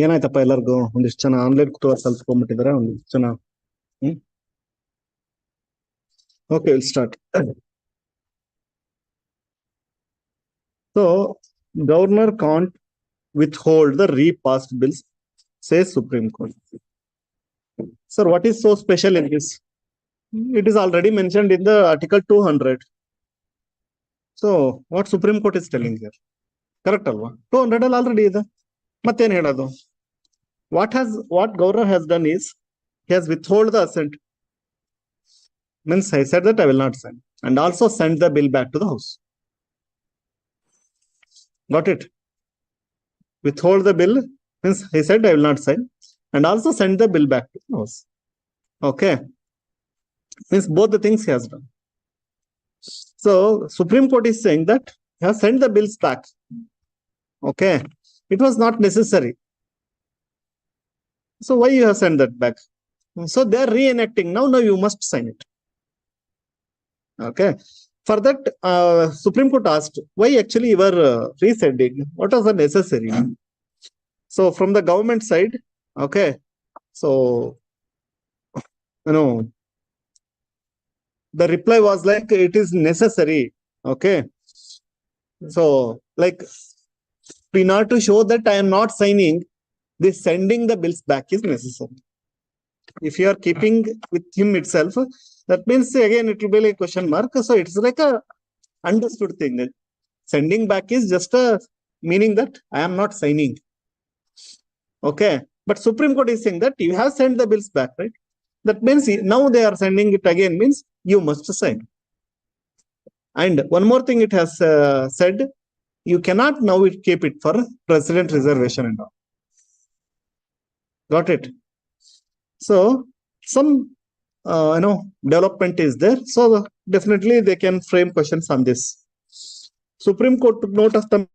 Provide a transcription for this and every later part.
ಏನಾಯ್ತಪ್ಪ ಎಲ್ಲರಿಗೂ ಒಂದಿಷ್ಟು ಜನ ಆನ್ಲೈನ್ ಕಲ್ತ್ಕೊಂಡ್ಬಿಟ್ಟಿದ್ದಾರೆ ಒಂದಿಷ್ಟು ಜನ. Okay, we'll start. So, governor can't withhold the repassed bills, says Supreme Court. Sir, what is so special in this? It is already mentioned in the Article 200. So, what Supreme Court is telling here? Correct alva? 200 already ಇದೆ. ಮತ್ತೇನು ಹೇಳೋದು? What governor has done is, he has withhold the assent. Means I said that I will not sign. And also send the bill back to the house. Got it? Withhold the bill means he said I will not sign. And also send the bill back to the house. Okay. Means both the things he has done. So Supreme Court is saying that he has sent the bills back. Okay. It was not necessary. So why you have sent that back? So they are reenacting. Now you must sign it. Okay. For that, Supreme Court asked, why actually you were resending? What was the necessary? So from the government side, okay. So, the reply was like, it is necessary. Okay. So, like, in order to show that I am not signing, this sending the bills back is necessary. If you are keeping with him itself, that means again it will be like question mark. So it's like a understood thing that sending back is just a meaning that I am not signing. Okay. But Supreme Court is saying that you have sent the bills back, right? That means now they are sending it again means you must sign. And one more thing it has said, you cannot now keep it for president reservation and all. Got it? So some development is there. So definitely they can frame questions on this. Supreme Court took note of the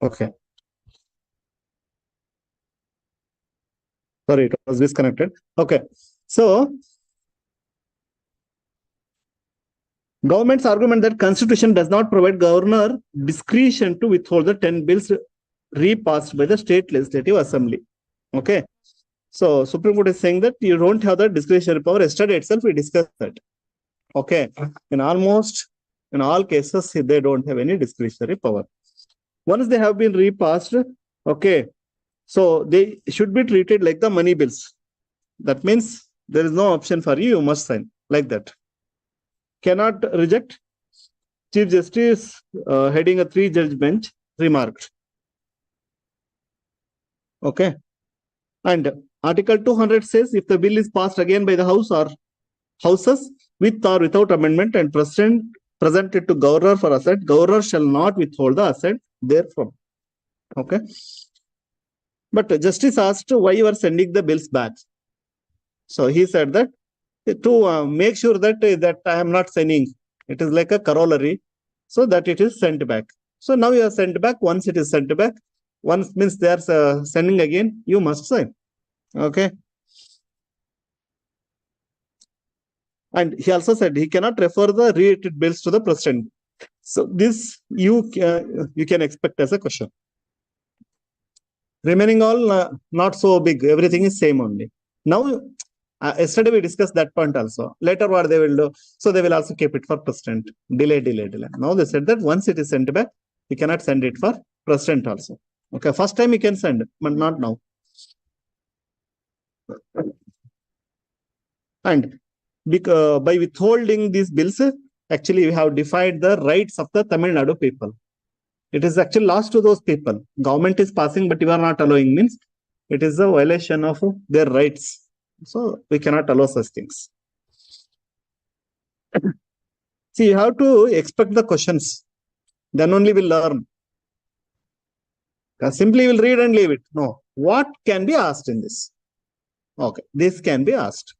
okay. Sorry, it was disconnected. Okay. So government's argument that Constitution does not provide governor discretion to withhold the 10 bills repassed by the state legislative assembly. Okay. So Supreme Court is saying that you don't have the discretionary power. Yesterday itself we discussed that. Okay. In all cases, they don't have any discretionary power. Once they have been repassed, okay, so they should be treated like the money bills. That means there is no option for you, you must sign like that. Cannot reject. Chief Justice heading a 3-judge bench remarked. Okay. And Article 200 says if the bill is passed again by the House or Houses with or without amendment and presented to governor for assent, governor shall not withhold the assent therefrom. Okay. But justice asked why you are sending the bills back. So he said that to make sure that I am not signing, it is like a corollary, so that it is sent back. So now you are sent back. Once it is sent back, once means they are sending again, you must sign. Okay. And he also said he cannot refer the reiterated bills to the president. So this you can expect as a question. Remaining all not so big. Everything is same only. Now, yesterday we discussed that point also. Later what they will do? So they will also keep it for president. Delay. Now they said that once it is sent back, we cannot send it for president also. Okay, first time you can send, but not now. And by withholding these bills, actually we have defied the rights of the Tamil Nadu people. It is actually lost to those people. Government is passing, but you are not allowing, means it is a violation of their rights. So we cannot allow such things. See, you have to expect the questions. Then only we'll learn. Simply we'll read and leave it. No. What can be asked in this? Okay. This can be asked.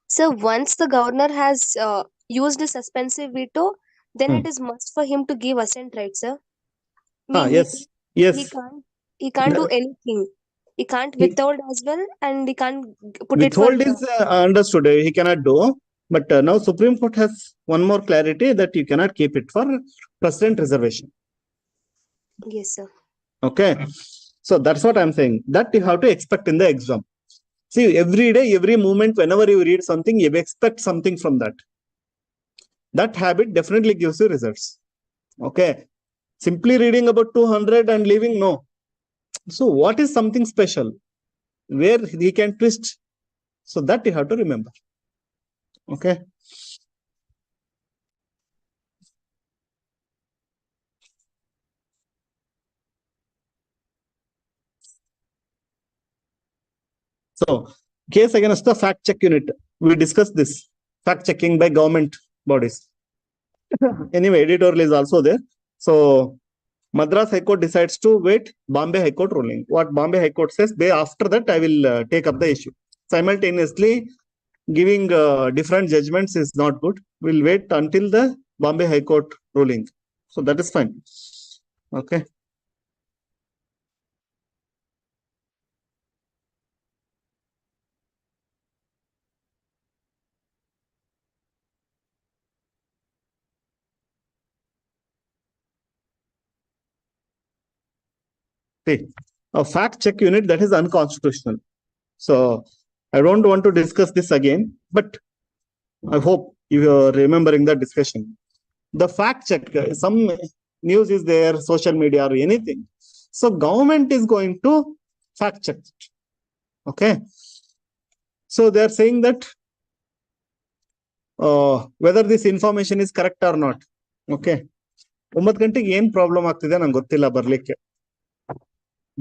So once the governor has used a suspensive veto, then it is must for him to give assent, right, sir? Yes. He can't do anything. He can't withhold as well, and he can't put withhold it for. is understood. He cannot do. But now Supreme Court has one more clarity that you cannot keep it for president reservation. Yes, sir. Okay. So that's what I'm saying. That you have to expect in the exam. See, every day, every moment, whenever you read something, you expect something from that. That habit definitely gives you results. Okay. Simply reading about 200 and leaving, no. So what is something special? Where he can twist. So that you have to remember. Okay. So, case against the fact check unit. We discussed this. Fact checking by government bodies. Anyway, editorial is also there. So, Madras High Court decides to wait Bombay High Court ruling. What Bombay High Court says, after that I will take up the issue. Simultaneously, giving different judgments is not good. We'll wait until the Bombay High Court ruling. So that is fine. Okay. See, a fact check unit that is unconstitutional. So I don't want to discuss this again, but I hope you are remembering the discussion. The fact check, some news is there, social media or anything. So government is going to fact check it. Okay. So they are saying that whether this information is correct or not. Okay. 9 ಗಂಟೆಗೆ ಏನ್ problem ಆಗ್ತಿದೆ ನಂಗೆ ಗೊತ್ತಿಲ್ಲ ಬರ್ಲಿಕ್ಕೆ.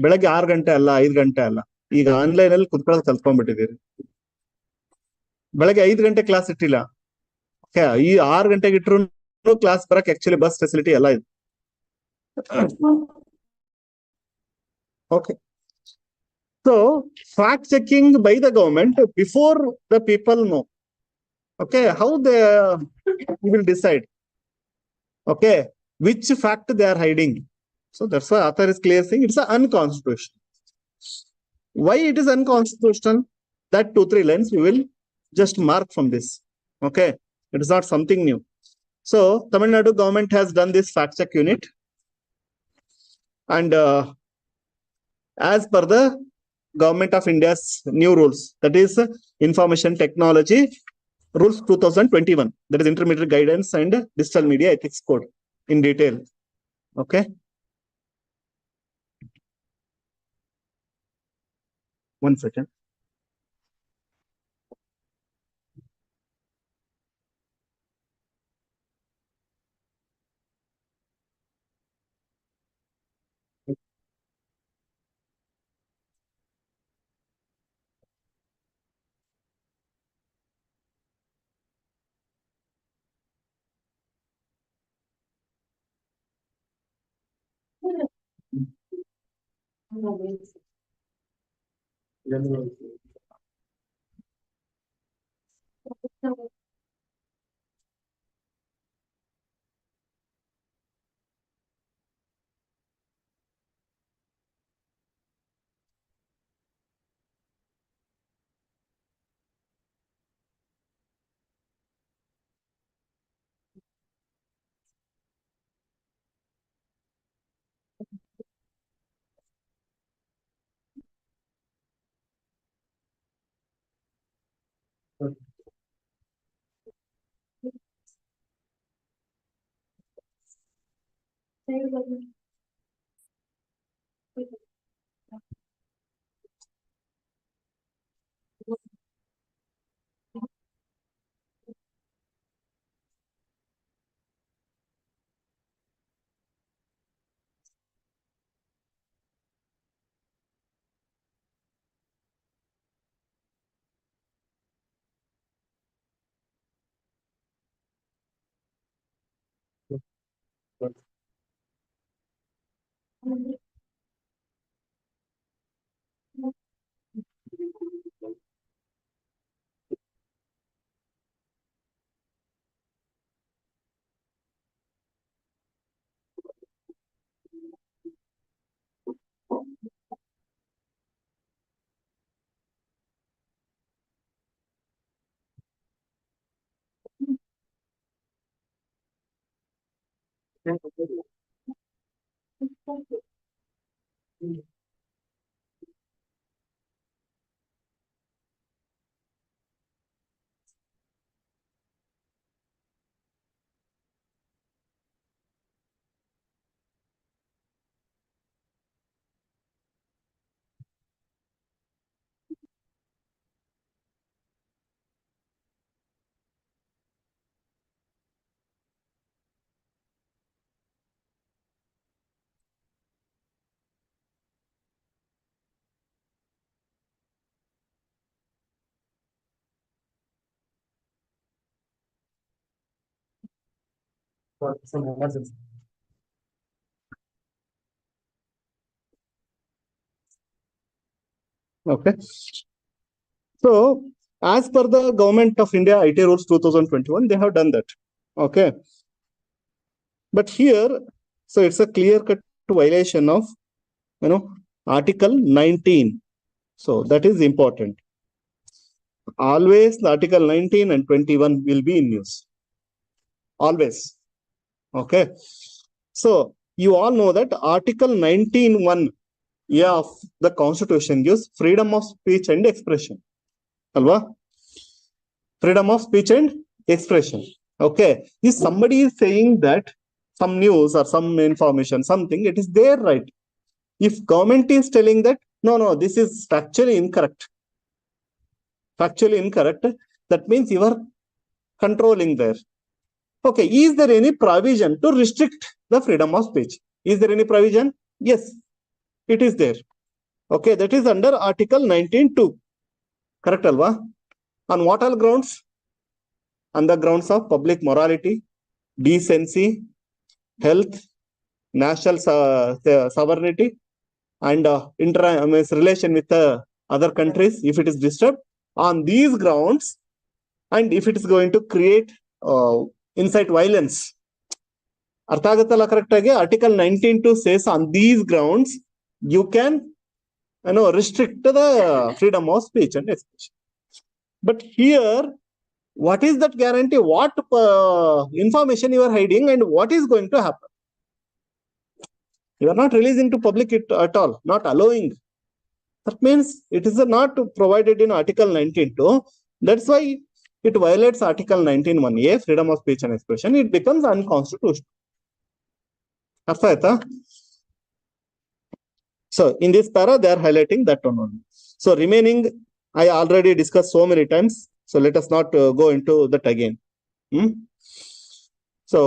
ಬೆಳಗ್ಗೆ 6 ಗಂಟೆ ಅಲ್ಲ 5 ಗಂಟೆ ಅಲ್ಲ, ಈಗ ಆನ್ಲೈನ್ ಅಲ್ಲಿ ಕುತ್ಕೊಳ್ಳೋದು ಕಲ್ತ್ಕೊಂಡ್ಬಿಟ್ಟಿದ್ದೀರಿ. ಬೆಳಗ್ಗೆ 5 ಗಂಟೆ ಕ್ಲಾಸ್ ಇಟ್ಟಿಲ್ಲ, ಈ 6 ಗಂಟೆಗೆ ಇಟ್ರು ಕ್ಲಾಸ್ ಬರಕ್ ಆಕ್ಚುಲಿ ಬಸ್ ಫೆಸಿಲಿಟಿ ಎಲ್ಲ ಇದೆ. Okay. So fact checking by the government before the people know. Okay, how they will decide. Okay, which fact they are hiding. So that's why author is clear saying it's unconstitutional. Why it is unconstitutional? That 2-3 lines we will just mark from this. Okay, it is not something new. So Tamil Nadu government has done this fact check unit, and as per the Government of India's new rules, that is Information Technology Rules 2021, that is Intermediate Guidance and Digital Media Ethics Code in detail. Okay. One second. For some emergency. Okay. So, as per the Government of India IT Rules 2021, they have done that. Okay. But here, so it's a clear-cut violation of, Article 19. So that is important. Always the Article 19 and 21 will be in use. Always. Okay. So you all know that Article 19(1) of the Constitution gives freedom of speech and expression. Alva? Freedom of speech and expression. Okay. If somebody is saying that some news or some information, something, it is their right. If government is telling that, no, this is factually incorrect. Factually incorrect, that means you are controlling there. Okay. Is there any provision to restrict the freedom of speech? Is there any provision? Yes, it is there. Okay. That is under Article 19(2). Correct, Alva? On what all grounds? On the grounds of public morality, decency, health, national sovereignty, and relation with other countries, if it is disturbed. On these grounds, and if it is going to create incite violence. Arthagattala correct agi Article 19(2) says on these grounds, you can restrict the freedom of speech and expression. But here, what is that guarantee? What information you are hiding and what is going to happen? You are not releasing to public it at all, not allowing. That means it is not provided in Article 19(2). That's why it violates Article 19(1)(a), freedom of speech and expression. It becomes unconstitutional. ಅರ್ಥ ಆಯ್ತಾ? So in this para, they are highlighting that one only. So remaining, I already discussed so many times. So let us not go into that again. So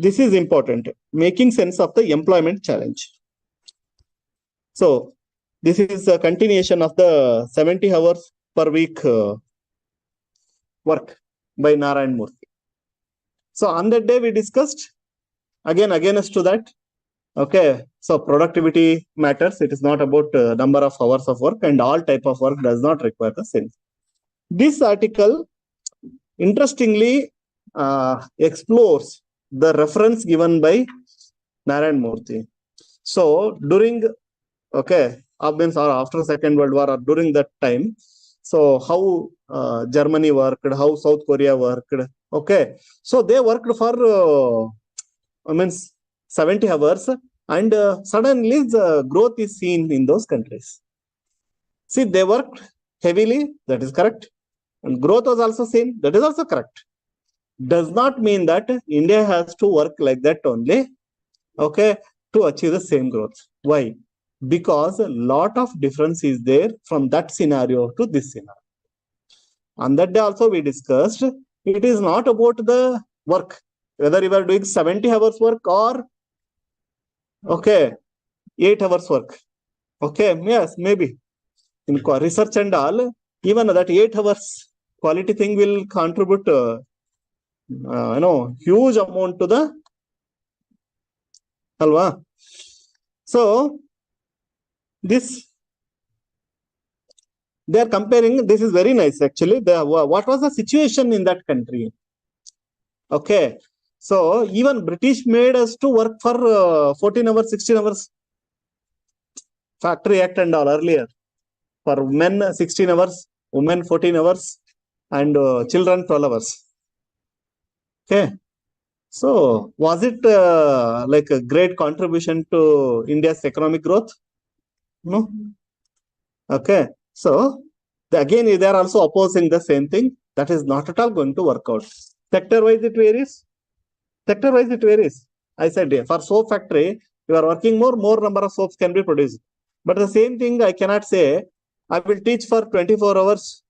this is important. Making sense of the employment challenge. So this is a continuation of the 70 hours per week work by Narayan Murthy. So on that day we discussed again against to that. Okay, so productivity matters. It is not about number of hours of work, and all type of work does not require the same. This article interestingly explores the reference given by Narayan Murthy. So during or after Second World War, or during that time, so how Germany worked, how South Korea worked. Okay, so they worked for 70 hours, and suddenly the growth is seen in those countries. See, they worked heavily, that is correct, and growth was also seen, that is also correct. Does not mean that India has to work like that only, okay, to achieve the same growth. Why? Because a lot of difference is there from that scenario to this scenario. On that day also we discussed, it is not about the work, whether you are doing 70 hours work or 8 hours work. Okay, yes, maybe in research and all, even that 8 hours quality thing will contribute huge amount to the alva. So this they are comparing. This is very nice actually. What was the situation in that country? Okay, so even British made us to work for 14 hours, 16 hours. Factory Act and all earlier. For men 16 hours, women 14 hours, and children 12 hours. Okay, so was it like a great contribution to India's economic growth? No. Okay, so again they are also opposing the same thing. That is not at all going to work out. Sector wise it varies. Sector wise it varies. I said for soap factory, you are working more number of soaps can be produced. But the same thing I cannot say, I will teach for 24 hours,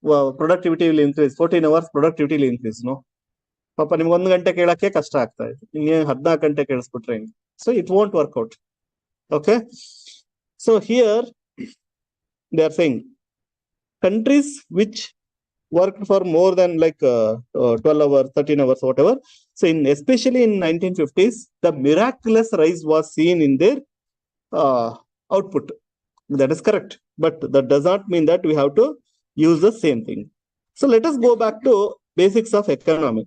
productivity will increase, 14 hours productivity will increase. No, ಪಾಪ ನಿಮ್ಗೆ 1 ಗಂಟೆ ಕೇಳಕ್ಕೆ ಕಷ್ಟ ಆಗ್ತಾ ಇದೆ, ಇನ್ನೇ 14 ಗಂಟೆ ಕೇಳಿಸ್ಬಿಟ್ರೆ ಹೆಂಗೆ? So it won't work out. Okay, so here they are saying countries which worked for more than like 12 hours, 13 hours, whatever. So especially in 1950s, the miraculous rise was seen in their output. That is correct, but that does not mean that we have to use the same thing. So let us go back to basics of economy.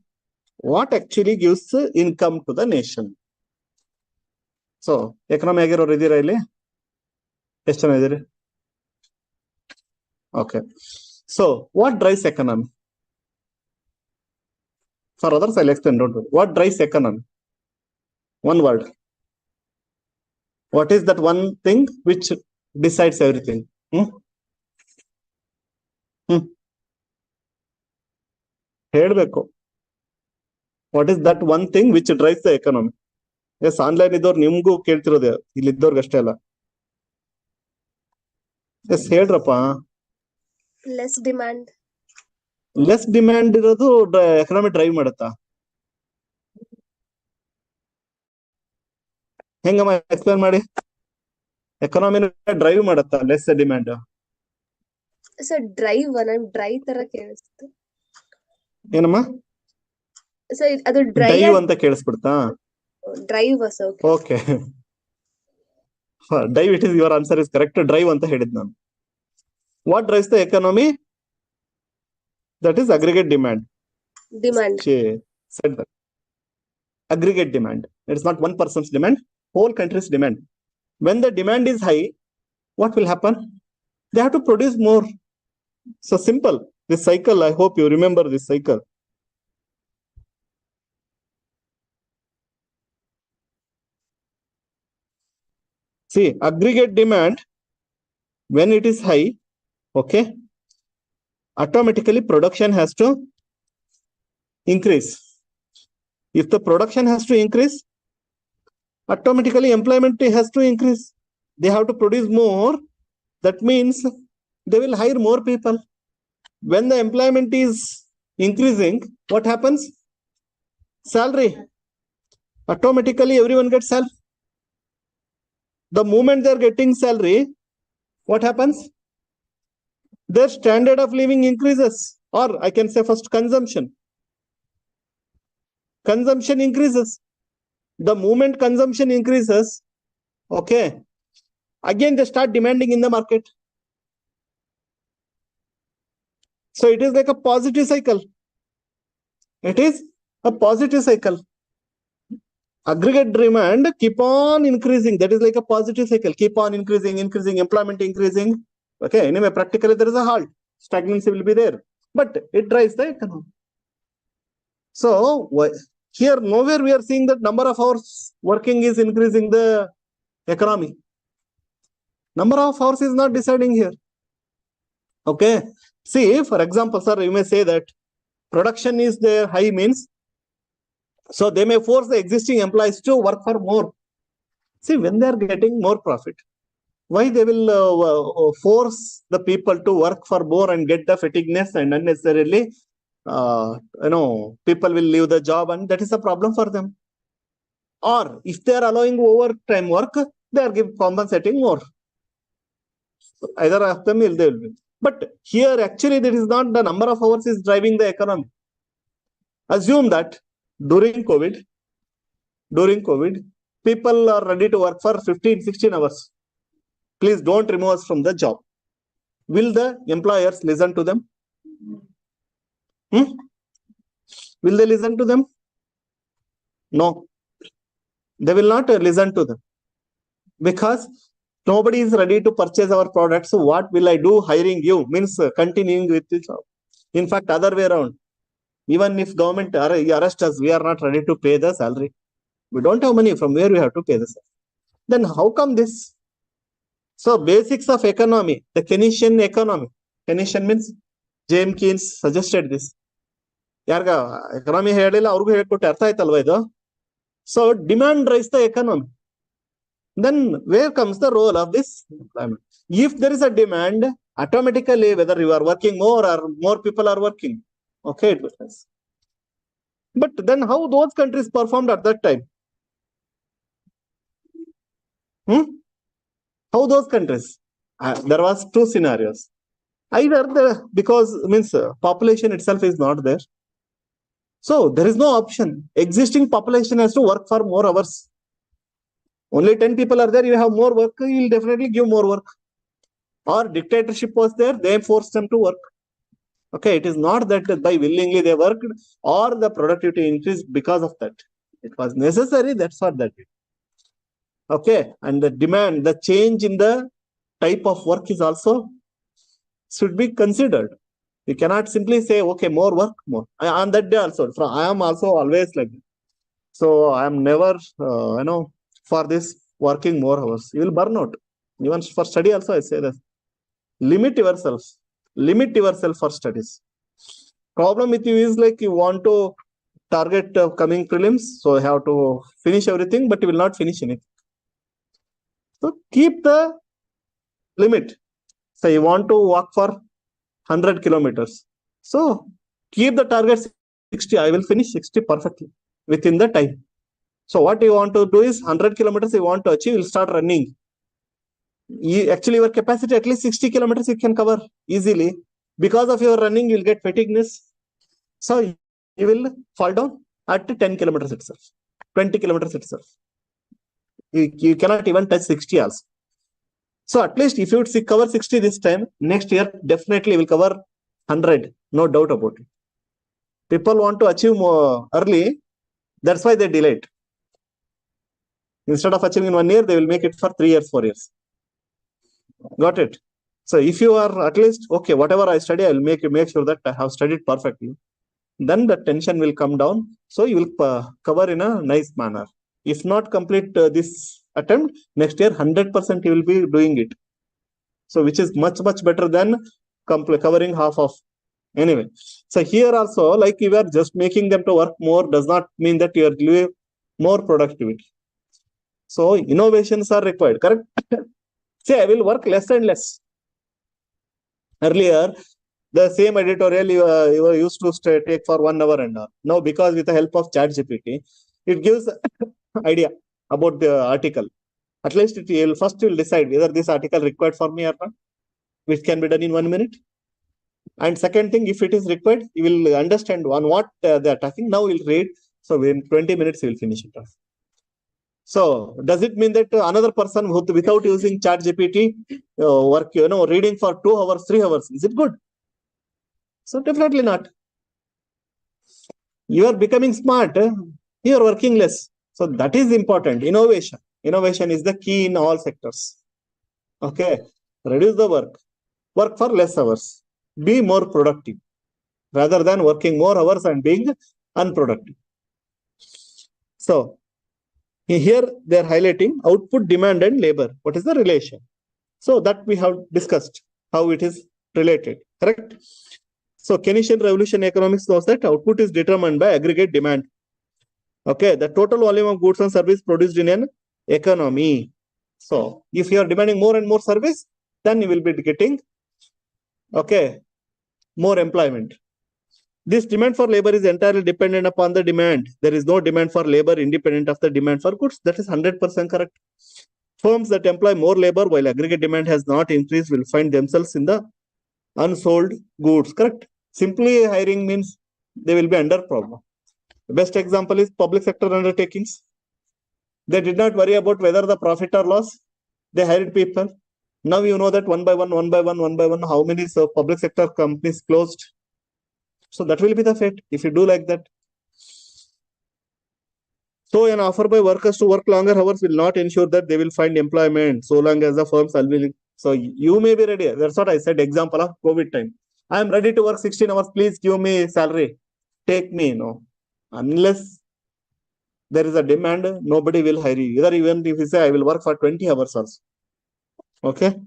What actually gives income to the nation? So economy ಆಗಿರೋರು ಇದೀರಾ ಇಲ್ಲಿ? ಎಷ್ಟು ಜನ ಇದ್ದೀರಿ? Okay, so what drives economy? For others I'll explain, don't worry. What drives economy? One word. What is that one thing which decides everything? ಹೇಳ್ಬೇಕು. What is that one thing which drives the economy? Yes, online ಇದ್ದವ್ರು ನಿಮ್ಗೂ ಕೇಳ್ತಿರೋದು, ಇಲ್ಲಿ ಇದ್ದವ್ರಿಗೆ ಅಲ್ಲ. Yes ಹೇಳ್ರಪ್ಪ. Less demand. Less demand ಇರೋದು economy drive ಮಾಡುತ್ತಾ? ಹೆಂಗಮ್ಮ ಎಕ್ಸ್ಪ್ಲೇನ್ ಮಾಡಿ. ಎಕನಾಮಿನ ಡ್ರೈವ್ ಮಾಡುತ್ತಾ less demand? Sir drive dry ತರ ಕೇಳಿಸ್ತು. ಏನಮ್ಮ? ಸರ್ ಅದು ಡ್ರೈವ್ ಅಂತ ಕೇಳಿಸ್ಬಿಡ್ತಾ? Drive. Okay, drive, it is your answer is correct. Drive ಅಂತ ಹೇಳಿದ್ ನಾನು. What drives the economy? That is aggregate demand. Demand. Said that. Aggregate demand. It is not one person's demand, whole country's demand. When the demand is high, what will happen? They have to produce more. So simple. This cycle, I hope you remember this cycle. See, aggregate demand, when it is high, okay, automatically production has to increase. If the production has to increase, automatically employment has to increase. They have to produce more. That means they will hire more people. When the employment is increasing, what happens? Salary. Automatically everyone gets salary. The moment they're getting salary, what happens? Their standard of living increases. Or I can say first consumption. Consumption increases. The moment consumption increases, okay, again they start demanding in the market. So it is like a positive cycle. It is a positive cycle. Aggregate demand keep on increasing. That is like a positive cycle. Keep on increasing, employment increasing. Okay, anyway, practically there is a halt. Stagnancy will be there. But it drives the economy. So here nowhere we are seeing that number of hours working is increasing the economy. Number of hours is not deciding here. Okay. See, for example, sir, you may say that production is there high means, so they may force the existing employees to work for more. See, when they are getting more profit, why they will force the people to work for more and get the fatigueness, and unnecessarily, people will leave the job, and that is a problem for them. Or if they are allowing overtime work, they are compensating more. Either of them they will be. But here actually there is not the number of hours is driving the economy. Assume that during COVID, people are ready to work for 15, 16 hours. Please don't remove us from the job. Will the employers listen to them? Will they listen to them? No. They will not listen to them. Because nobody is ready to purchase our products. So what will I do hiring you? Means continuing with the job. In fact, other way around. Even if government arrests us, we are not ready to pay the salary. We don't have money. From where we have to pay the salary? Then how come this? So basics of economy, the Keynesian economy. Keynesian means James Keynes suggested this. Economy so demand drives the economy. Then where comes the role of this employment? If there is a demand, automatically whether you are working more or more people are working, okay, it happens. But then how those countries performed at that time? How those countries? There was two scenarios. Either because means population itself is not there. So there is no option. Existing population has to work for more hours. Only 10 people are there, you have more work, you will definitely give more work. Or dictatorship was there, they forced them to work. Okay, it is not that by willingly they worked or the productivity increased because of that. It was necessary, that's what that did. Okay, and the demand, the change in the type of work is also should be considered. You cannot simply say, okay, more work, more. On that day also, I am also always like that. So I am never, for this working more hours. You will burn out. Even for study also, I say that. Limit yourself for studies. Problem with you is like you want to target coming prelims, so you have to finish everything, but you will not finish anything. So keep the limit. So you want to walk for 100 kilometers. So keep the target 60. I will finish 60 perfectly within the time. So what you want to do is 100 kilometers you want to achieve, you'll start running. Actually, your capacity at least 60 kilometers you can cover easily. Because of your running, you will get fatigueness. So you will fall down at 10 kilometers itself, 20 kilometers itself. You cannot even touch 60 also. So at least if you cover 60 this time, next year definitely will cover 100. No doubt about it. People want to achieve more early. That's why they delay it. Instead of achieving in 1 year, they will make it for 3 years, 4 years. Got it? So if you are at least, okay, whatever I study, I will make sure that I have studied perfectly. Then the tension will come down. So you will cover in a nice manner. If not complete this attempt, next year 100% you will be doing it. So which is much, much better than covering half of. Anyway, so here also, like you are just making them to work more does not mean that you are giving more productivity. So innovations are required, correct? Say, I will work less and less. Earlier, the same editorial you were used to take for 1 hour and all. Now, because with the help of ChatGPT, it gives idea about the article. At least it will first will decide whether this article required for me or not, which can be done in 1 minute. And second thing, if it is required, you will understand on what they are talking. Now we'll read. So in 20 minutes, we will finish it off. So does it mean that another person who, without using ChatGPT, work, reading for 2 hours, 3 hours, is it good? So definitely not. You are becoming smart. You are working less. So that is important. Innovation. Innovation is the key in all sectors. Okay. Reduce the work. Work for less hours. Be more productive rather than working more hours and being unproductive. So here they are highlighting output, demand, and labor. What is the relation? So that we have discussed how it is related. Correct? So Keynesian revolution economics knows that output is determined by aggregate demand. Okay, the total volume of goods and service produced in an economy. So if you are demanding more and more service, then you will be getting, okay, more employment. This demand for labor is entirely dependent upon the demand. There is no demand for labor independent of the demand for goods. That is 100% correct. Firms that employ more labor while aggregate demand has not increased will find themselves in the unsold goods. Correct. Simply hiring means they will be under problem. The best example is public sector undertakings. They did not worry about whether the profit or loss. They hired people. Now you know that one by one, how many public sector companies closed. So that will be the fate if you do like that. So an offer by workers to work longer hours will not ensure that they will find employment so long as the firms are willing. So you may be ready. That's what I said. Example of COVID time. I am ready to work 16 hours. Please give me salary. Take me. No. Unless there is a demand, nobody will hire you. Either even if you say, I will work for 20 hours also. Okay.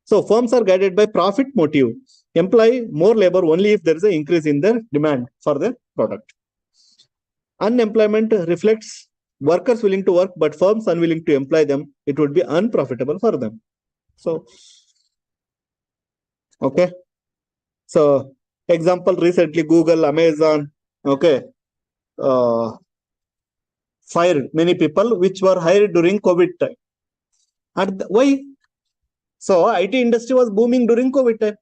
So firms are guided by profit motive. Employ more labor only if there is an increase in their demand for their product. Unemployment reflects workers willing to work, but firms unwilling to employ them. It would be unprofitable for them. So, okay. So, example recently, Google, Amazon, okay, fired many people which were hired during COVID time. And why? So, IT industry was booming during COVID time.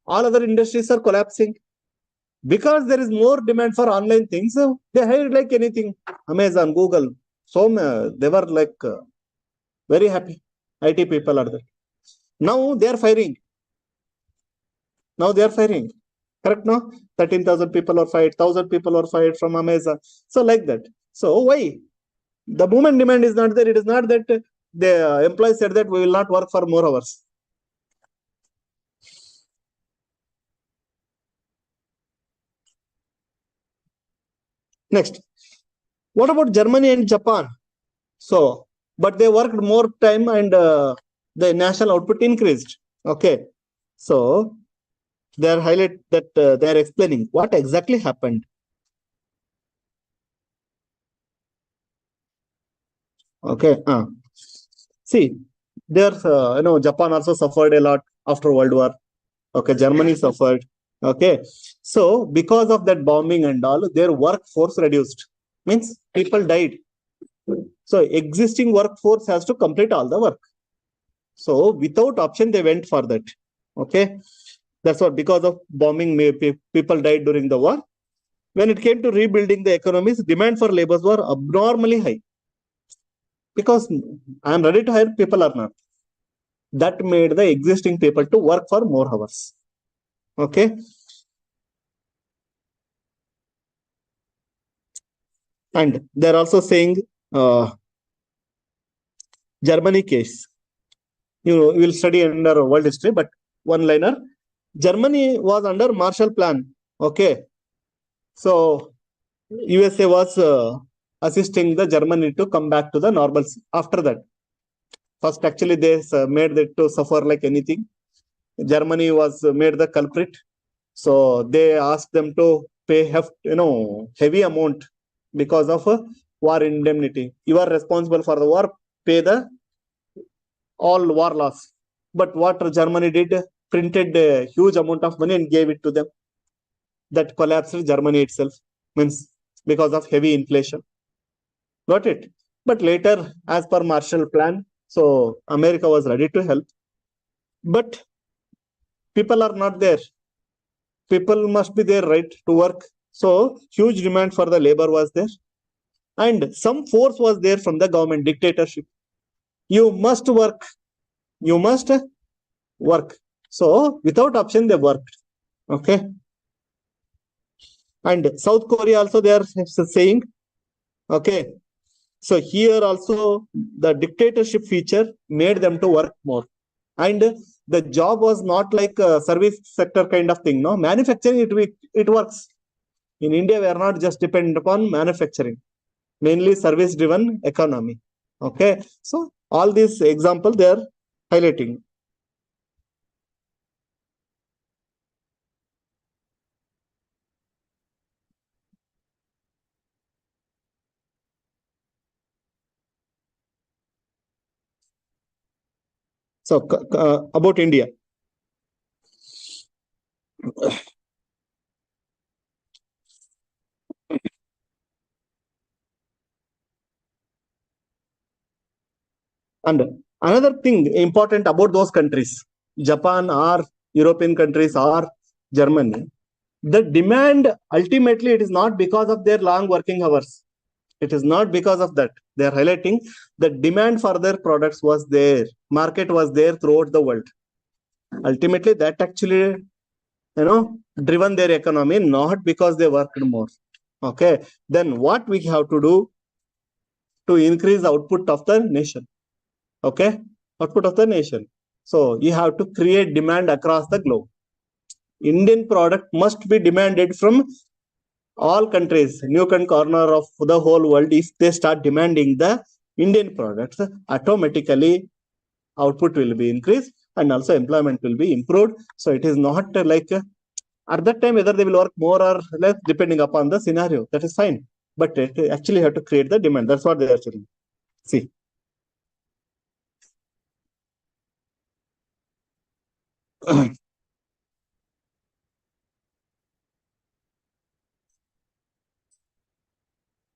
All other industries are collapsing. Because there is more demand for online things, so they hired like anything. Amazon, Google, so they were like very happy. IT people are there. Now they are firing. Correct? No? 13,000 people are fired, 1,000 people are fired from Amazon. So like that. So why? The moment demand is not there. It is not that the employees said that we will not work for more hours. Next. What about Germany and Japan? So, but they worked more time and the national output increased. Okay. So, they are highlight that they are explaining what exactly happened. Okay. See, there's Japan also suffered a lot after World War. Okay, Germany suffered. Okay, so because of that bombing and all, their workforce reduced. Means people died. So existing workforce has to complete all the work. So without option, they went for that. Okay, that's what, because of bombing, people died during the war. When it came to rebuilding the economies, demand for labors were abnormally high. Because I am ready to hire people or not. That made the existing people to work for more hours. Okay. And they're also saying Germany case. You will study under world history, but one liner. Germany was under Marshall Plan. Okay. So USA was assisting the Germany to come back to the normalcy after that. First, actually, they made it to suffer like anything. Germany was made the culprit. So they asked them to pay heavy amount because of a war indemnity. You are responsible for the war, pay the all war loss. But what Germany did, printed a huge amount of money and gave it to them. That collapsed Germany itself, means because of heavy inflation. Got it? But later, as per Marshall Plan, so America was ready to help. But people are not there. People must be there, right, to work. So huge demand for the labor was there. And some force was there from the government, dictatorship. You must work. You must work. So without option, they worked. Okay. And South Korea also, they are saying, okay. So here also the dictatorship feature made them to work more. And the job was not like a service sector kind of thing. No, manufacturing, it works. In India, we are not just dependent upon manufacturing, mainly service driven economy. Okay. So all these examples they are highlighting. So about India. And another thing important about those countries, Japan or European countries or Germany, the demand ultimately it is not because of their long working hours. It is not because of that. They are highlighting the demand for their products was there. Market was there throughout the world. Ultimately, that actually, driven their economy, not because they worked more. Okay. Then what we have to do to increase the output of the nation? Okay. Output of the nation. So you have to create demand across the globe. Indian product must be demanded from all countries, nook and corner of the whole world. If they start demanding the Indian products, automatically output will be increased and also employment will be improved. So it is not like at that time whether they will work more or less depending upon the scenario. That is fine. But it actually have to create the demand. That's what they are saying. See.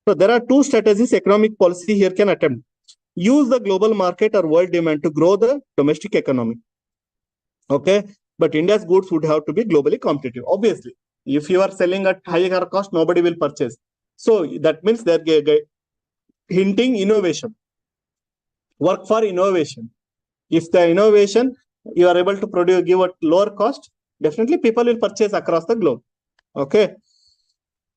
So there are two strategies economic policy here can attempt. Use the global market or world demand to grow the domestic economy. Okay. But India's goods would have to be globally competitive. Obviously, if you are selling at higher cost, nobody will purchase. So that means they're hinting innovation. Work for innovation. If the innovation you are able to produce, give at lower cost, definitely people will purchase across the globe. Okay.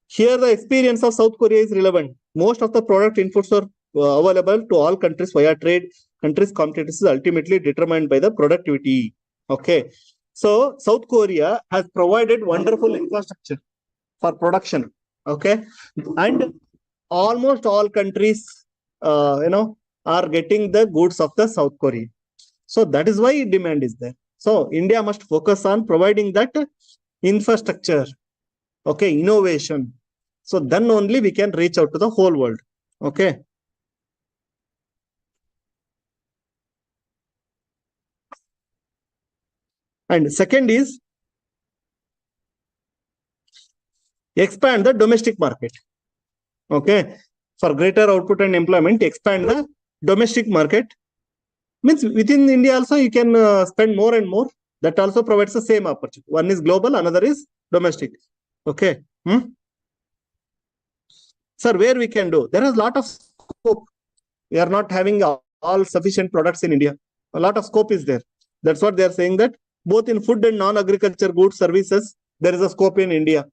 Here the experience of South Korea is relevant. Most of the product inputs are available to all countries via trade. Countries' competitiveness is ultimately determined by the productivity. Okay. So South Korea has provided wonderful infrastructure for production. Okay. And almost all countries, are getting the goods of the South Korea. So that is why demand is there. So India must focus on providing that infrastructure. Okay, innovation. So then only we can reach out to the whole world. Okay. And second is expand the domestic market. Okay. For greater output and employment, expand the domestic market. Means within India also you can spend more and more. That also provides the same opportunity. One is global, another is domestic. Okay. Sir, where we can do? There is a lot of scope. We are not having all sufficient products in India. A lot of scope is there. That's what they are saying, that both in food and non-agriculture goods services, there is a scope in India.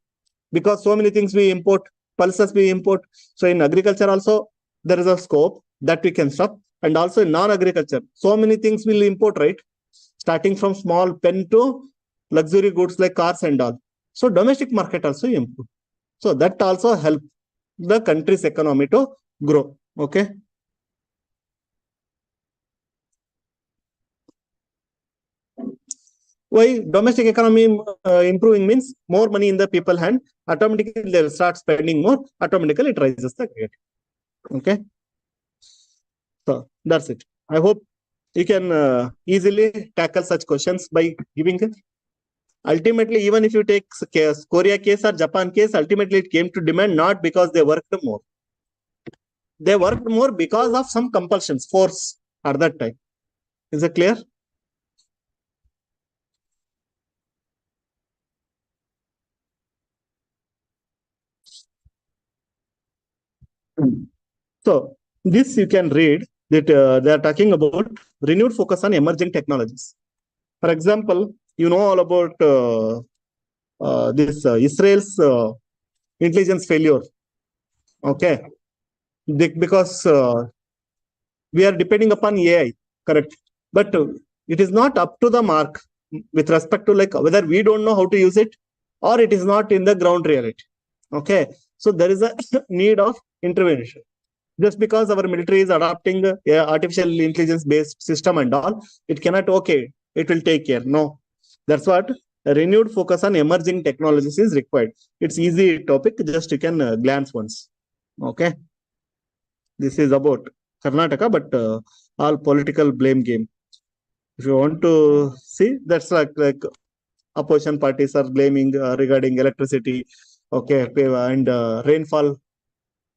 Because so many things we import, pulses we import. So in agriculture also, there is a scope that we can stop. And also in non-agriculture, so many things we'll import, right? Starting from small pen to luxury goods like cars and all. So domestic market also improve. So that also help the country's economy to grow. Okay. Why domestic economy improving means more money in the people hand, automatically they'll start spending more, automatically it rises the credit. Okay. So that's it. I hope you can easily tackle such questions by giving it. Ultimately, even if you take case, Korea case or Japan case, ultimately it came to demand not because they worked more. They worked more because of some compulsions, force at that time. Is it clear? So this you can read that they are talking about renewed focus on emerging technologies. For example, you know all about this Israel's intelligence failure. Okay, because we are depending upon AI, correct? But it is not up to the mark with respect to like whether we don't know how to use it or it is not in the ground reality. Okay, so there is a need of intervention. Just because our military is adopting artificial intelligence based system and all, it cannot, okay, it will take care. No, that's what a renewed focus on emerging technologies is required. It's easy topic, just you can glance once. Okay, this is about Karnataka, but all political blame game. If you want to see, that's like opposition parties are blaming regarding electricity, okay, and rainfall.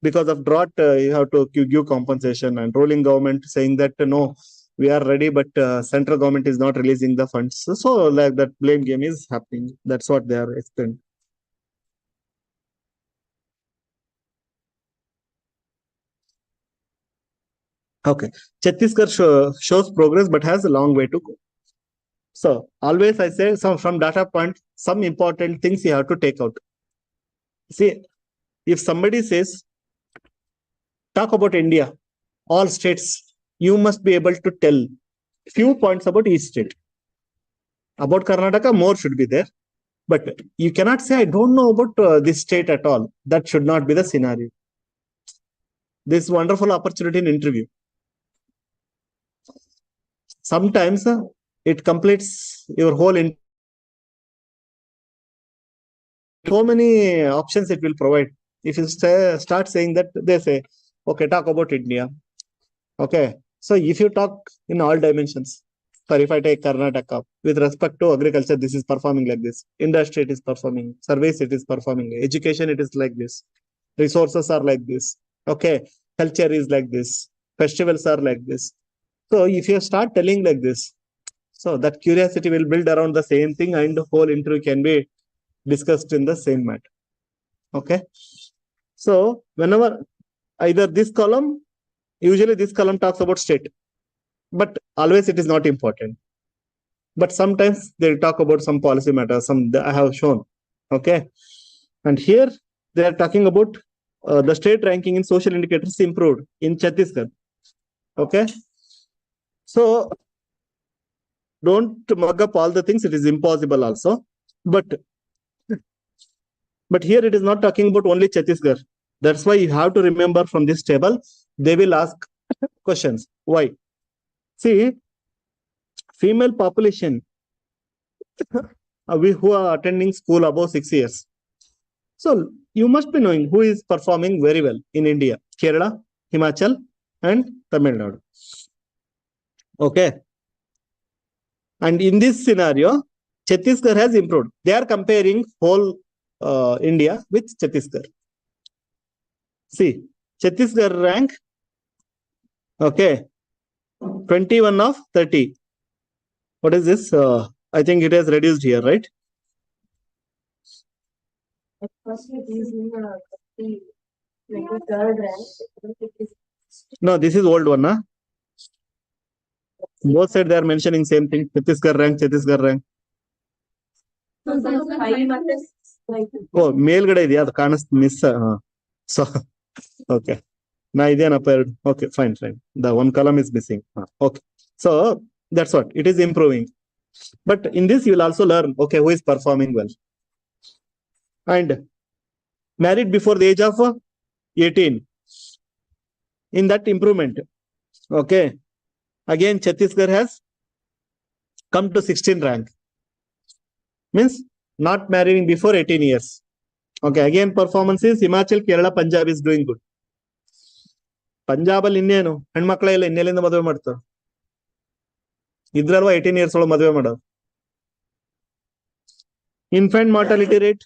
Because of drought, you have to give compensation, and ruling government saying that no, we are ready, but central government is not releasing the funds. So like that blame game is happening. That's what they are explaining. Okay, Chhattisgarh shows progress but has a long way to go. So always I say some from data point, some important things you have to take out. See, if somebody says talk about India, all states, you must be able to tell few points about each state. About Karnataka, more should be there. But you cannot say, I don't know about this state at all. That should not be the scenario. This wonderful opportunity in interview. Sometimes it completes your whole so many options it will provide. If you start saying that, they say, okay, talk about India. Okay. So if you talk in all dimensions, for if I take Karnataka, with respect to agriculture, this is performing like this. Industry, it is performing. Service, it is performing. Education, it is like this. Resources are like this. Okay. Culture is like this. Festivals are like this. So if you start telling like this, so that curiosity will build around the same thing and the whole interview can be discussed in the same matter. Okay. So whenever either this column, usually this column talks about state, but always it is not important. But sometimes they talk about some policy matters, some I have shown. Okay. And here they are talking about the state ranking in social indicators improved in Chhattisgarh. Okay. So don't mug up all the things. It is impossible also. But here it is not talking about only Chhattisgarh. That's why you have to remember from this table, they will ask questions. Why? See, female population who are attending school above 6 years. So you must be knowing who is performing very well in India. Kerala, Himachal, and Tamil Nadu. Okay. And in this scenario, Chhattisgarh has improved. They are comparing whole India with Chhattisgarh. See, Chhattisgarh rank, okay, 21 of 30. What is this? I think it has reduced here, right? No, this is old one, huh? Both sides they are mentioning same thing. Chhattisgarh rank, Chhattisgarh rank. Oh, ಮೇಲ್ಗಡೆ ಇದೆಯಾ ಅದು ಕಾಣಿಸ್ತು miss so okay ನಾ ಇದೇನಪ್ಪ ಎರಡು okay fine the one column is missing. Okay, so that's what it is improving. But in this you will also learn, okay, who is performing well. And married before the age of 18, in that improvement, okay, again Chhattisgarh has come to 16th rank. means not marrying before 18 years. Okay, again performance is Himachal, Kerala, Punjab is doing good. Punjab ಅಲ್ಲಿ ಇನ್ನೇನು ಹೆಣ್ಮಕ್ಳ ಎಲ್ಲ ಇನ್ನೆಲ್ಲಿಂದ ಮದುವೆ ಮಾಡ್ತಾರೆ, ಇದ್ರಲ್ವಾ 18 years ಒಳಗೆ ಮದುವೆ ಮಾಡೋದು. Infant mortality rate,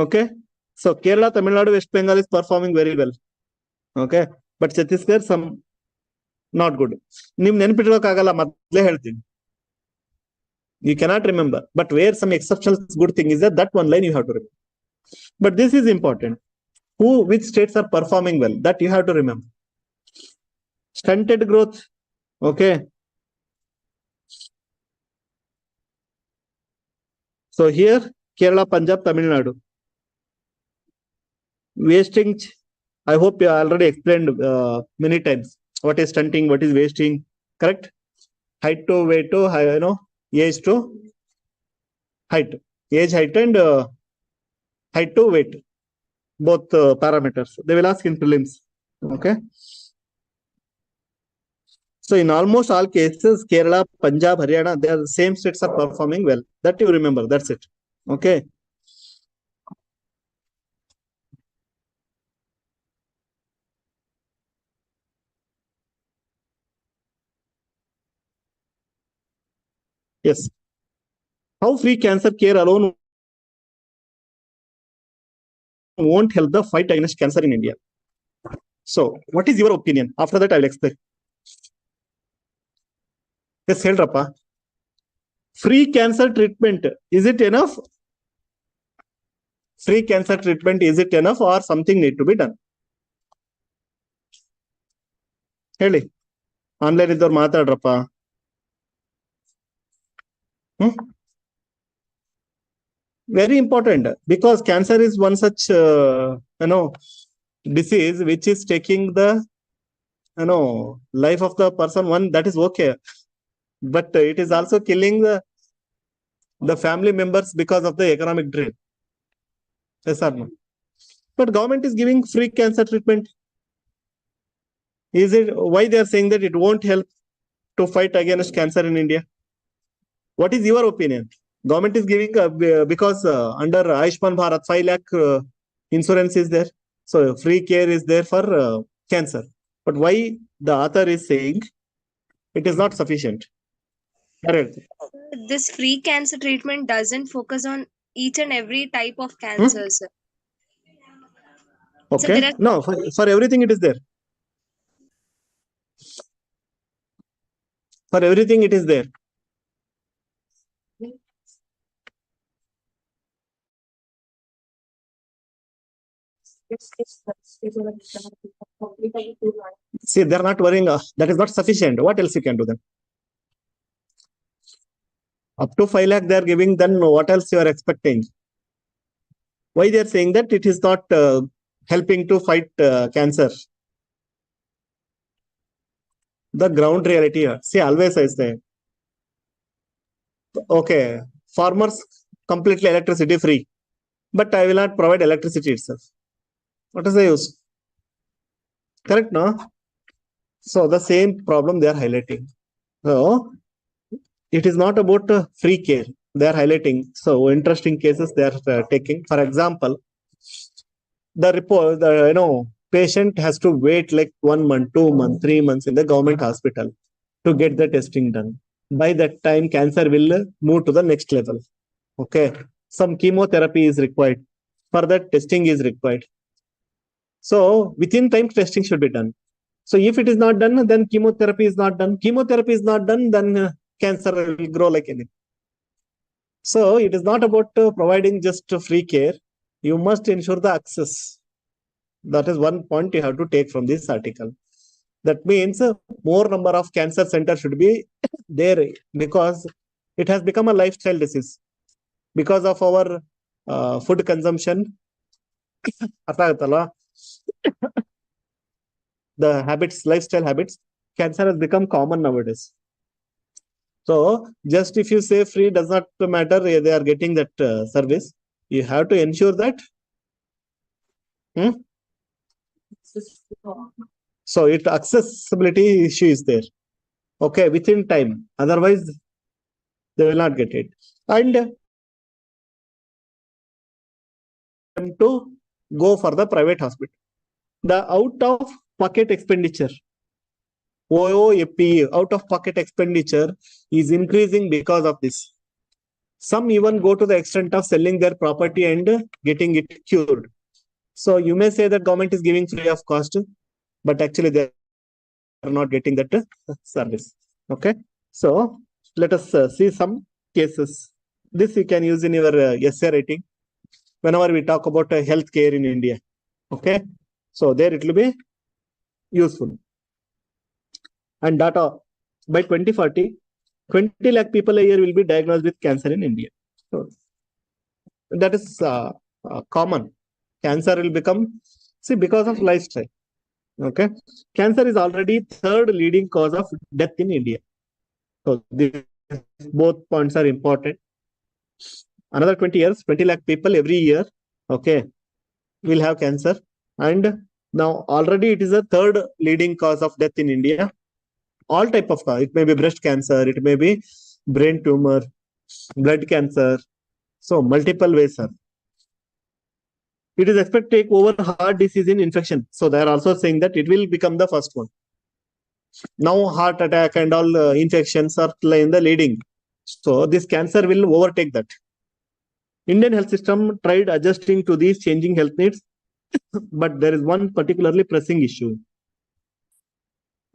okay, so Kerala, Tamil Nadu, West Bengal is performing very well. Okay, but Chhattisgarh some not good. ನಿಮ್ ನೆನಪಿಟ್ಕೋಕ್ಕಾಗಲ್ಲ, ಮೊದಲೇ ಹೇಳ್ತೀನಿ. You cannot remember, but where some exceptional good thing is that one line you have to remember. But this is important. Which states are performing well? That you have to remember. Stunted growth. Okay. So here, Kerala, Punjab, Tamil Nadu. Wasting. I hope you already explained many times. What is stunting? What is wasting? Correct? Height to weight to, age to height. Age, height, and height to weight. Both parameters. They will ask in prelims. Okay. So in almost all cases, Kerala, Punjab, Haryana, they are the same states are performing well. That you remember. That's it. Okay. Yes. How free cancer care alone won't help the fight against cancer in India. So, what is your opinion? After that, I will explain. Yes, Helrappa. Free cancer treatment, is it enough? Free cancer treatment, is it enough or something need to be done? ಹೇಳಿ, online ಇದ್ದವ್ರು ಮಾತಾಡ್ರಪ್ಪ. Very important, because cancer is one such disease which is taking the life of the person. One, that is okay, but it is also killing the family members because of the economic drain. Yes or no? But government is giving free cancer treatment. Is it why they are saying that it won't help to fight against cancer in India? What is your opinion? Government is giving because under Ayushman Bharat 5 lakh insurance is there, so free care is there for cancer. But why the author is saying it is not sufficient? This free cancer treatment doesn't focus on each and every type of cancers. Okay. So no, for everything it is there. For everything it is there. See, they're not worrying. That is not sufficient. What else you can do then? Up to 5 lakh they are giving, then what else you are expecting? Why they are saying that it is not helping to fight cancer? The ground reality. See, always I say, okay, farmers completely electricity free, but I will not provide electricity itself. What is the use? Correct, no? So the same problem they are highlighting. So it is not about free care they are highlighting. So interesting cases they are taking. For example, the report, patient has to wait like 1 month, 2 months, 3 months in the government hospital to get the testing done. By that time, cancer will move to the next level. Okay, some chemotherapy is required. Further testing is required. So within time, testing should be done. So if it is not done, then chemotherapy is not done. Chemotherapy is not done, then cancer will grow like anything. So it is not about providing just free care. You must ensure the access. That is one point you have to take from this article. That means more number of cancer centers should be there, because it has become a lifestyle disease. Because of our food consumption, the habits, lifestyle habits, cancer has become common nowadays. So just if you say free does not matter, they are getting that service. You have to ensure that. So it accessibility issue is there. Okay, within time. Otherwise, they will not get it. And to go for the private hospital. The out-of-pocket expenditure, OOFP, out-of-pocket expenditure, is increasing because of this. Some even go to the extent of selling their property and getting it cured. So you may say that government is giving free of cost, but actually they are not getting that service. Okay. So let us see some cases. This you can use in your essay writing whenever we talk about healthcare in India. Okay. So there it will be useful. And data by 2040, 20 lakh people a year will be diagnosed with cancer in India. So that is common. Cancer will become, see, because of lifestyle. Okay. Cancer is already third leading cause of death in India. So both points are important. Another 20 years, 20 lakh people every year, okay, will have cancer. And now already it is a third leading cause of death in India. All type of cancer. It may be breast cancer, it may be brain tumor, blood cancer. So multiple ways, sir. It is expected to take over heart disease in infection. So they are also saying that it will become the first one. Now heart attack and all infections are in the leading. So this cancer will overtake that. Indian health system tried adjusting to these changing health needs, but there is one particularly pressing issue.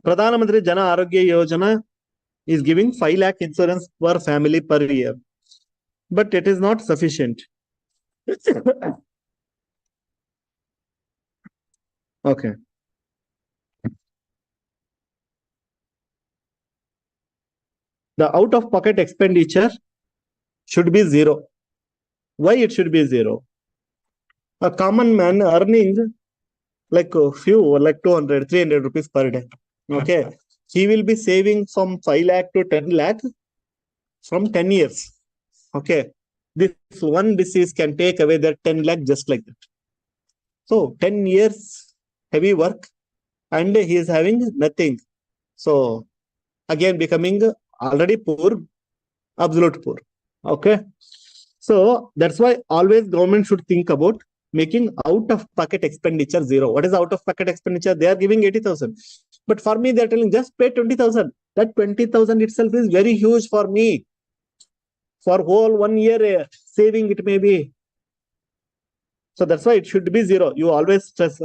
Pradhan Mantri Jana Arogya Yojana is giving 5 lakh insurance per family per year, but it is not sufficient. Okay. The out-of-pocket expenditure should be zero. Why it should be zero? A common man earning like a few, like 200, 300 rupees per day. Okay. He will be saving from 5 lakh to 10 lakh from 10 years. Okay. This one disease can take away that 10 lakh just like that. So 10 years heavy work and he is having nothing. So again becoming already poor, absolute poor. Okay. So that's why always government should think about making out of pocket expenditure zero. What is out of pocket expenditure? They are giving 80,000. But for me, they're telling just pay 20,000. That 20,000 itself is very huge for me. For whole 1 year saving, it may be. So that's why it should be zero. You always stress,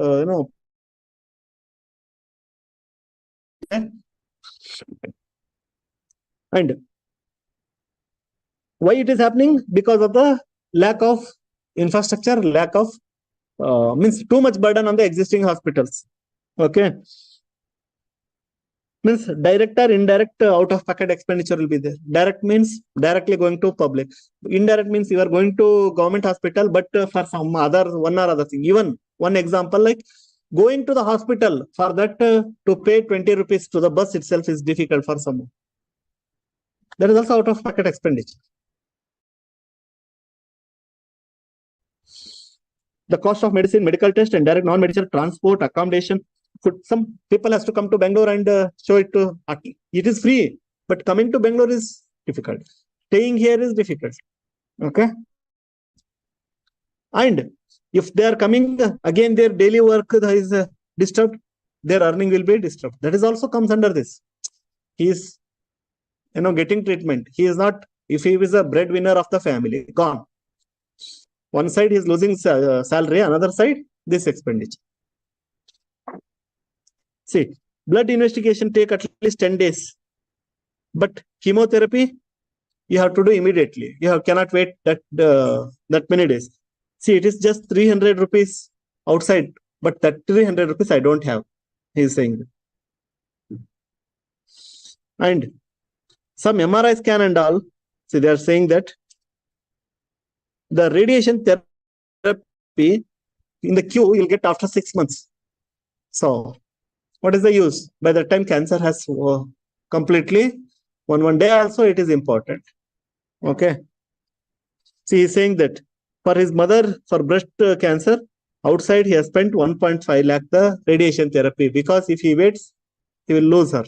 And why it is happening? Because of the lack of infrastructure, lack of means too much burden on the existing hospitals. Okay. Means direct or indirect out of pocket expenditure will be there. Direct means directly going to public. Indirect means you are going to government hospital, but for some other one or other thing. Even one example, like going to the hospital, for that to pay 20 rupees to the bus itself is difficult for someone. That is also out of pocket expenditure. The cost of medicine, medical test, and direct non-medical transport, accommodation. Some people has to come to Bangalore and show it to. It is free, but coming to Bangalore is difficult. Staying here is difficult. Okay. And if they are coming again, their daily work is disturbed. Their earning will be disturbed. That is also comes under this. He is, getting treatment. He is not. If he is a breadwinner of the family, gone. One side he is losing salary, another side this expenditure. See, blood investigation take at least 10 days. But chemotherapy, you have to do immediately. Cannot wait that many days. See, it is just 300 rupees outside, but that 300 rupees I don't have. He is saying. And some MRI scan and all, see, they are saying that the radiation therapy in the queue you'll get after 6 months. So what is the use? By the time cancer has completely one day also it is important. Okay. See, he's saying that for his mother, for breast cancer, outside he has spent 1.5 lakh the radiation therapy, because if he waits, he will lose her.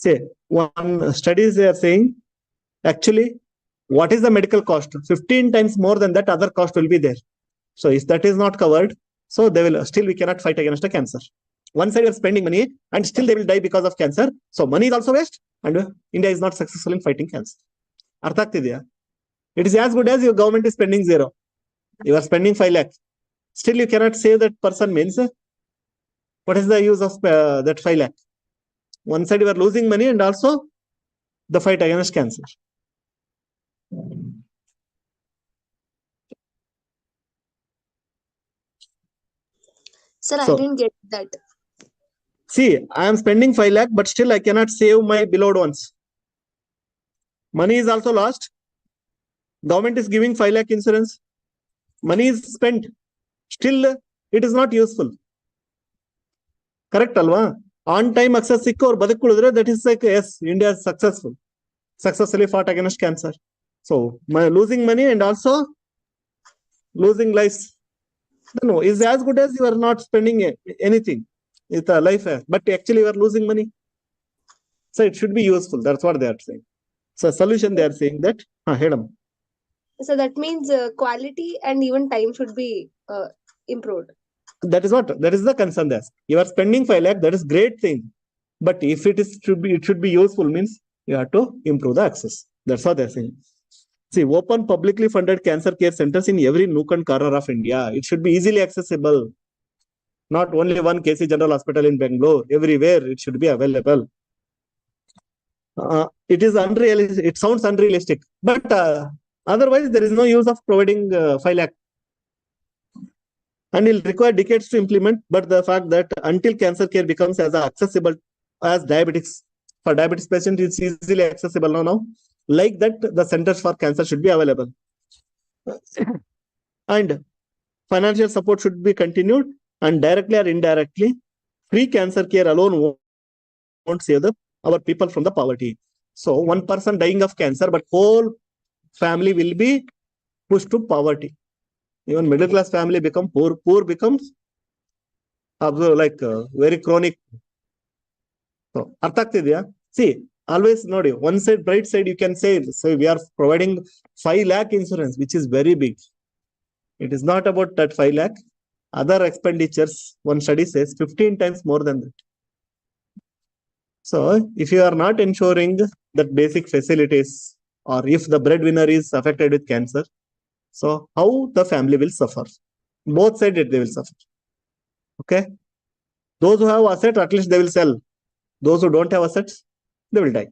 Say, one studies they are saying, actually, what is the medical cost? 15 times more than that other cost will be there. So if that is not covered, so they will still we cannot fight against a cancer. One side you are spending money and still they will die because of cancer. So money is also waste and India is not successful in fighting cancer. ಅರ್ಥ ಆಗ್ತಿದೆಯಾ? It is as good as your government is spending 0. You are spending 5 lakh. Still you cannot save that person means what is the use of that 5 lakh? One side you are losing money and also the fight against cancer. Sir, I So didn't get that. see, I am spending 5 lakh, but still I cannot save my beloved ones. Money is also lost. Government is giving 5 lakh insurance. Money is spent. Still, it is not useful. Correct, alva? On time access sikku or badakudre, that is like, yes, India is successful. Successfully fought against cancer. So, losing money and also losing lives. No, is as good as you are not spending anything with a life, but actually you are losing money. So, it should be useful. That's what they are saying. So, solution they are saying that, Hedam. So that means quality and even time should be improved. That is what, that is the concern there. You are spending 5 lakh, that is great thing. But if it should be useful means you have to improve the access. That's what they're saying. See, open publicly funded cancer care centers in every nook and corner of India. It should be easily accessible. Not only one KC General Hospital in Bangalore. Everywhere it should be available. It is unrealistic. It sounds unrealistic. But otherwise, there is no use of providing 5 lakh. And will require decades to implement. But the fact that until cancer care becomes as accessible as diabetics, for diabetes patients, it's easily accessible now. Like that, the centers for cancer should be available. And financial support should be continued, and directly or indirectly, free cancer care alone won't save our people from the poverty. So one person dying of cancer, but whole family will be pushed to poverty. Even middle class family become poor. Poor becomes like very chronic. So ಅರ್ಥ ಆಗ್ತಿದ್ಯಾ? See, always ನೋಡಿ, one side, bright side, you can say, so we are providing 5 lakh insurance, which is very big. It is not about that 5 lakh. Other expenditures, one study says 15 times more than that. So if you are not ensuring that basic facilities, or if the breadwinner is affected with cancer, so how the family will suffer? Both sides they will suffer. Okay. Those who have assets, at least they will sell. Those who don't have assets, they will die.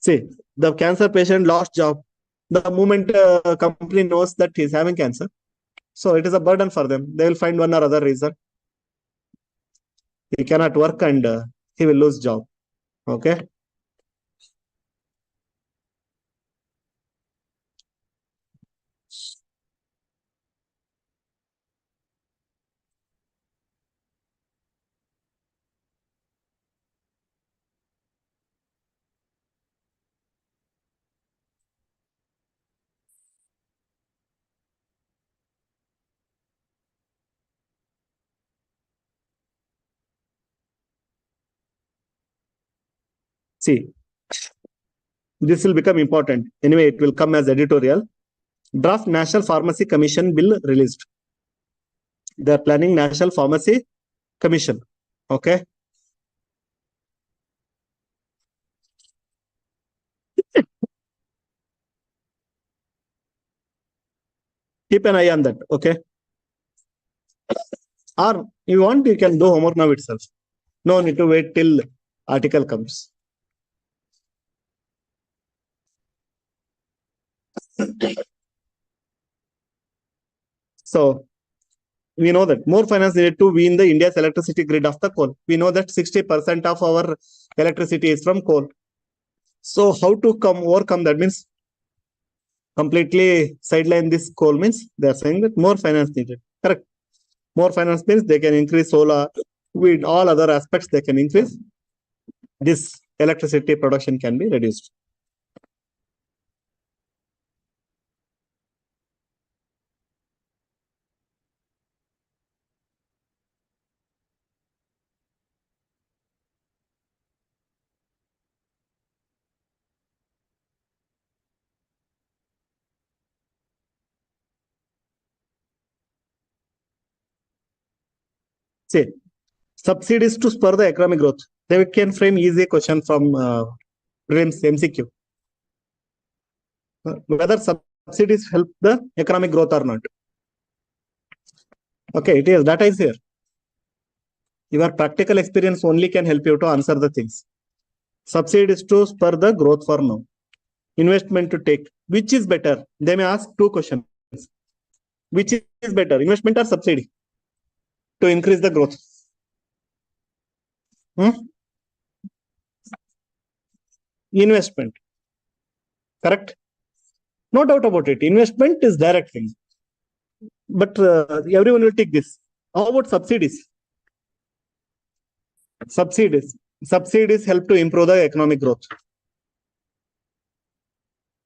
See, the cancer patient lost job. The moment company knows that he is having cancer, so it is a burden for them. They will find one or other reason. He cannot work and he will lose job. Okay. See, this will become important. Anyway, it will come as editorial. Draft National Pharmacy Commission bill released. They are planning National Pharmacy Commission. Okay. Keep an eye on that. Okay. Or you want, you can do homework now itself. No need to wait till article comes. So we know that more finance needed to be in the India's electricity grid of the coal. We know that 60% of our electricity is from coal. So how to overcome that means completely sideline this coal means they are saying that more finance needed. Correct. More finance means they can increase solar, wind, all other aspects they can increase. This electricity production can be reduced. Say, subsidies to spur the economic growth. They can frame easy question from prelims MCQ. Whether subsidies help the economic growth or not. Okay, it is data is here. Your practical experience only can help you to answer the things. Subsidies to spur the growth for now. Investment to take. Which is better? They may ask two questions. Which is better, investment or subsidy to increase the growth? Investment. Correct? No doubt about it. Investment is direct thing. But everyone will take this. How about subsidies? Subsidies help to improve the economic growth.